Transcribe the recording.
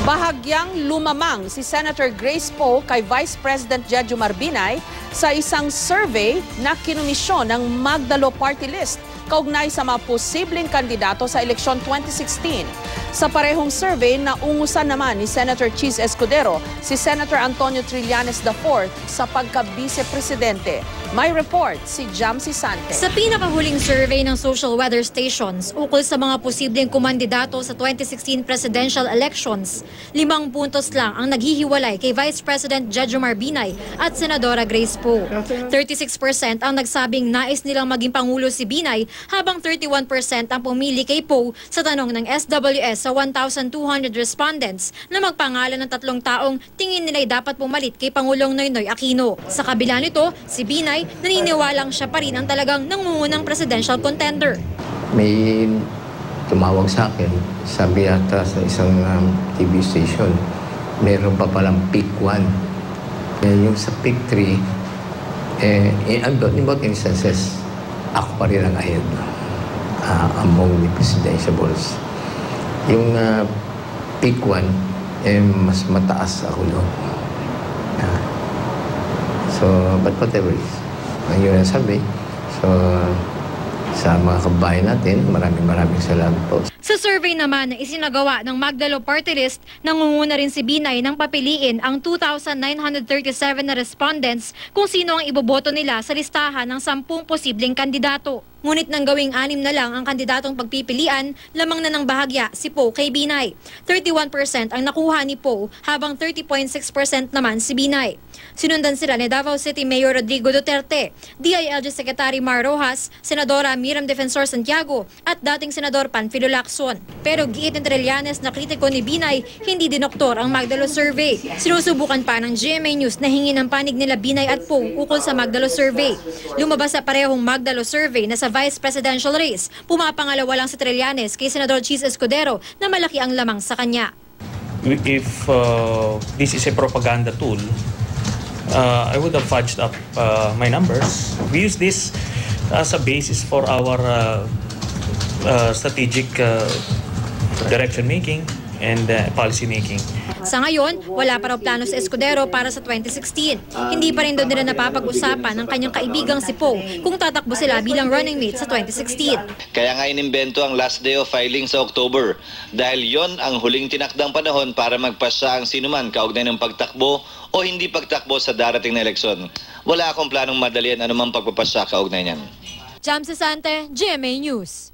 Bahagyang lumamang si Senator Grace Poe kay Vice President Jejomar Binay sa isang survey na kinumisyon ng Magdalo Party List kaugnay sa mga posibleng kandidato sa eleksyon 2016. Sa parehong survey, naungusan naman ni Senator Chis Escudero si Senator Antonio Trillanes IV sa pagka-vice-presidente. May report si Jamsi Sante. Sa pinakahuling survey ng social weather stations ukol sa mga posibleng kumandidato sa 2016 presidential elections, 5 puntos lang ang naghihiwalay kay Vice President Jejomar Binay at Senadora Grace Poe. 36% ang nagsabing nais nilang maging Pangulo si Binay, habang 31% ang pumili kay Poe sa tanong ng SWS sa 1,200 respondents na magpangalan ng 3 taong tingin nila'y dapat pumalit kay Pangulong Noynoy Aquino. Sa kabila nito, si Binay naniniwalang siya pa rin ang talagang nangungunang presidential contender. May tumawag sa akin, sabi yata sa isang TV station, meron pa palang pick 1. Yung sa pick 3, in both instances, ako pa rin ang ahead among the presidentiables. Yung pick 1, mas mataas ako doon. So, but whatever is, ang yun ang sabi. So, sa mga kabayan natin, maraming salamat po. Sa survey naman na isinagawa ng Magdalo Party List, nangunguna rin si Binay nang papiliin ang 2,937 na respondents kung sino ang iboboto nila sa listahan ng 10 posibleng kandidato. Ngunit nang gawing 6 na lang ang kandidatong pagpipilian, lamang na ng bahagya si Poe kay Binay. 31% ang nakuha ni Poe, habang 30.6% naman si Binay. Sinundan sila ni Davao City Mayor Rodrigo Duterte, DILG Secretary Mar Rojas, Senadora Miriam Defensor Santiago at dating Senador Panfilo Lacson. Pero giit ng Trillanes na kritiko ni Binay, hindi dinoktor ang Magdalo Survey. Sinusubukan pa ng GMA News na hingin ang panig nila Binay at Poe ukol sa Magdalo Survey. Lumabas sa parehong Magdalo Survey na sa vice presidential race, pumapangalawa lang si Trillanes kay Senador Chis Escudero na malaki ang lamang sa kanya. If this is a propaganda tool, I would have fudged up my numbers. We use this as a basis for our strategic direction making and policy making. Sa ngayon, wala pa raw plano si Escudero para sa 2016. Hindi pa rin daw nila napapag-usapan ng kanyang kaibigang si Poe kung tatakbo sila bilang running mate sa 2016. Kaya nga inimbento ang last day of filing sa October dahil yon ang huling tinakdang panahon para magpasya ang sinuman kaugnay ng pagtakbo o hindi pagtakbo sa darating na eleksyon. Wala akong planong madalian anumang pagpapasya kaugnay niyan. Jamsi Sante, GMA News.